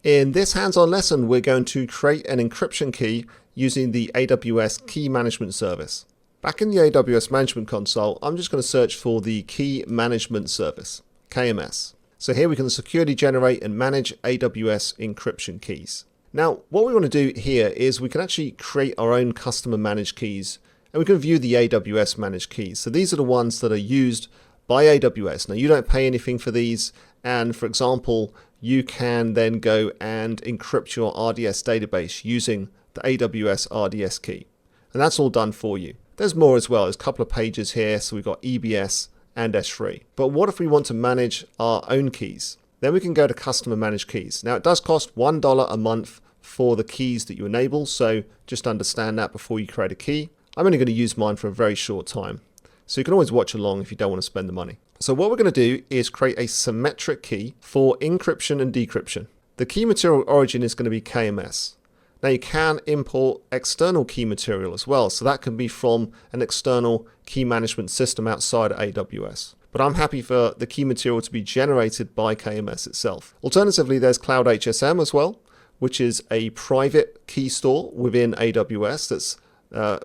In this hands-on lesson, we're going to create an encryption key using the AWS Key Management Service. Back in the AWS Management Console, I'm just going to search for the Key Management Service, KMS. So here we can securely generate and manage AWS encryption keys. Now, what we want to do here is we can actually create our own customer managed keys, and we can view the AWS managed keys. So these are the ones that are used by AWS. Now, you don't pay anything for these, and for example, you can then go and encrypt your RDS database using the AWS RDS key. And that's all done for you. There's more as well. There's a couple of pages here. So we've got EBS and S3. But what if we want to manage our own keys? Then we can go to customer managed keys. Now it does cost $1 a month for the keys that you enable. So just understand that before you create a key. I'm only going to use mine for a very short time. So you can always watch along if you don't want to spend the money. So what we're going to do is create a symmetric key for encryption and decryption. The key material origin is going to be KMS. Now you can import external key material as well. So that can be from an external key management system outside of AWS. But I'm happy for the key material to be generated by KMS itself. Alternatively, there's Cloud HSM as well, which is a private key store within AWS that's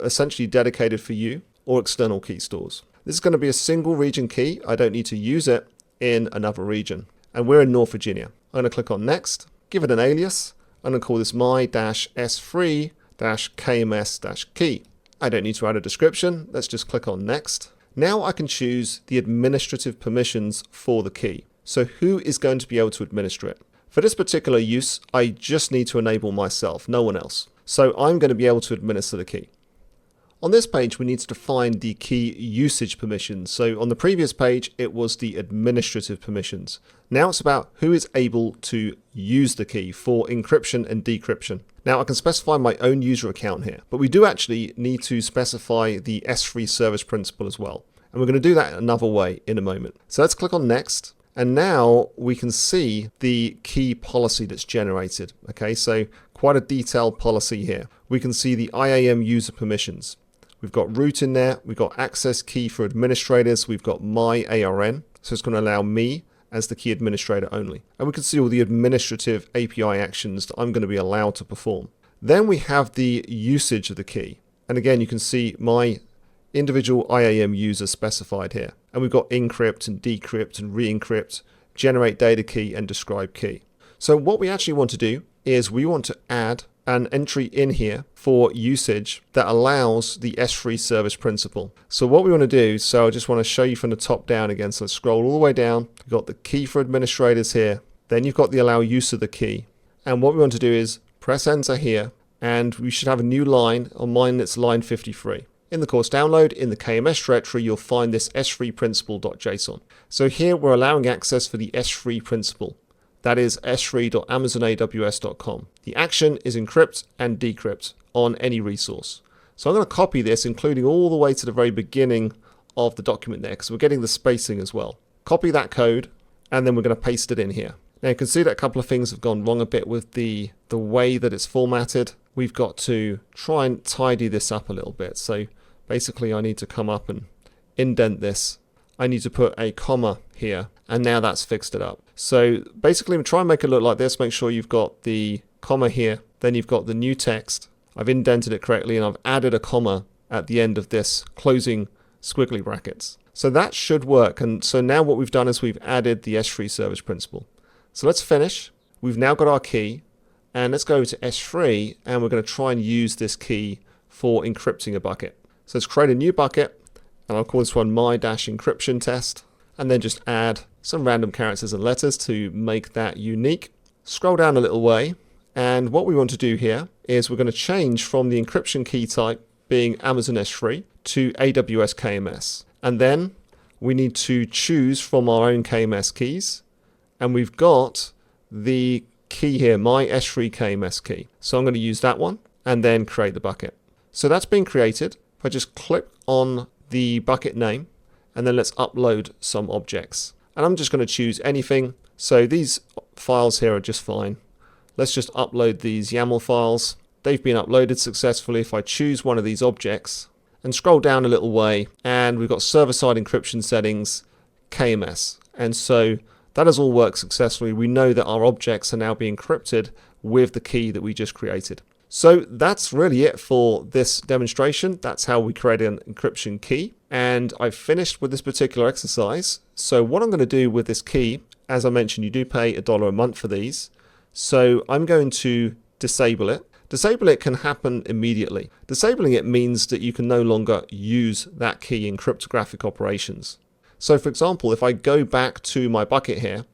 essentially dedicated for you, or external key stores. This is going to be a single region key. I don't need to use it in another region. And we're in North Virginia. I'm going to click on Next, give it an alias. I'm going to call this my-S3-KMS-key. I don't need to add a description. Let's just click on Next. Now I can choose the administrative permissions for the key. So who is going to be able to administer it? For this particular use, I just need to enable myself, no one else. So I'm going to be able to administer the key. On this page, we need to define the key usage permissions. So on the previous page, it was the administrative permissions. Now it's about who is able to use the key for encryption and decryption. Now I can specify my own user account here, but we do actually need to specify the S3 service principal as well. And we're going to do that another way in a moment. So let's click on Next. And now we can see the key policy that's generated. Okay, so quite a detailed policy here. We can see the IAM user permissions. We've got root in there, we've got access key for administrators, we've got my ARN, so it's going to allow me as the key administrator only. And we can see all the administrative API actions that I'm going to be allowed to perform. Then we have the usage of the key. And again, you can see my individual IAM user specified here. And we've got encrypt and decrypt and re-encrypt, generate data key and describe key. So what we actually want to do is we want to add an entry in here for usage that allows the S3 service principal. So what we want to do, so I just want to show you from the top down again. So let's scroll all the way down. You've got the key for administrators here. Then you've got the allow use of the key. And what we want to do is press enter here, and we should have a new line. On mine, it's line 53. In the course download, in the KMS directory, you'll find this S3 principal.json. So here we're allowing access for the S3 principal. That is s3.amazonaws.com. The action is encrypt and decrypt on any resource. So I'm going to copy this, including all the way to the very beginning of the document there, because we're getting the spacing as well. Copy that code, and then we're going to paste it in here. Now you can see that a couple of things have gone wrong a bit with the way that it's formatted. We've got to try and tidy this up a little bit. So basically I need to come up and indent this. I need to put a comma here, and now that's fixed it up. So basically try and make it look like this. Make sure you've got the comma here, then you've got the new text. I've indented it correctly, and I've added a comma at the end of this closing squiggly brackets. So that should work. And so now what we've done is we've added the S3 service principal. So let's finish. We've now got our key, and let's go to S3, and we're going to try and use this key for encrypting a bucket. So let's create a new bucket, and I'll call this one my-encryption test, and then just add some random characters and letters to make that unique. Scroll down a little way, and what we want to do here is we're going to change from the encryption key type being Amazon S3 to AWS KMS. And then we need to choose from our own KMS keys, and we've got the key here, my S3 KMS key. So I'm going to use that one and then create the bucket. So that's been created. If I just click on the bucket name, and then let's upload some objects. And I'm just going to choose anything. So these files here are just fine. Let's just upload these YAML files. They've been uploaded successfully. If I choose one of these objects and scroll down a little way, and we've got server-side encryption settings, KMS. And so That has all worked successfully. We know that our objects are now being encrypted with the key that we just created. So that's really it for this demonstration. That's how we create an encryption key. And I've finished with this particular exercise. So what I'm going to do with this key, as I mentioned, you do pay $1 a month for these. So I'm going to disable it. Disable it can happen immediately. Disabling it means that you can no longer use that key in cryptographic operations. So for example, if I go back to my bucket here,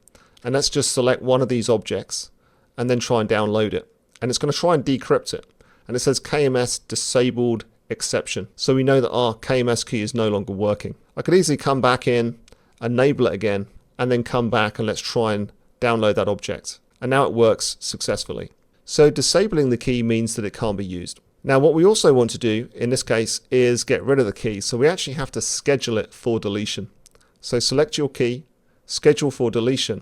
and let's just select one of these objects and then try and download it. And it's going to try and decrypt it. And it says KMS disabled exception. So we know that our KMS key is no longer working. I could easily come back in, enable it again, and then come back and let's try and download that object. And now it works successfully. So disabling the key means that it can't be used. Now what we also want to do in this case is get rid of the key. So we actually have to schedule it for deletion. So select your key, schedule for deletion,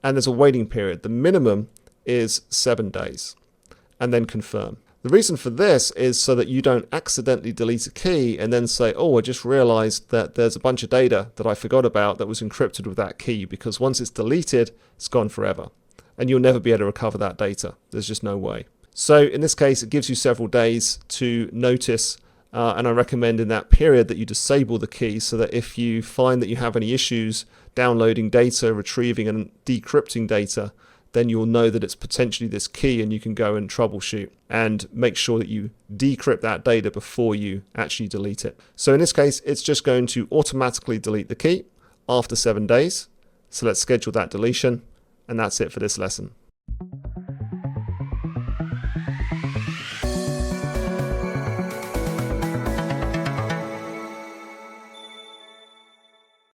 and there's a waiting period. The minimum is 7 days. And then confirm. The reason for this is so that you don't accidentally delete a key and then say, oh, I just realized that there's a bunch of data that I forgot about that was encrypted with that key, because once it's deleted, it's gone forever. And you'll never be able to recover that data. There's just no way. So in this case, it gives you several days to notice, and I recommend in that period that you disable the key so that if you find that you have any issues downloading data, retrieving and decrypting data, then you'll know that it's potentially this key and you can go and troubleshoot and make sure that you decrypt that data before you actually delete it. So in this case, it's just going to automatically delete the key after 7 days. So let's schedule that deletion, and that's it for this lesson.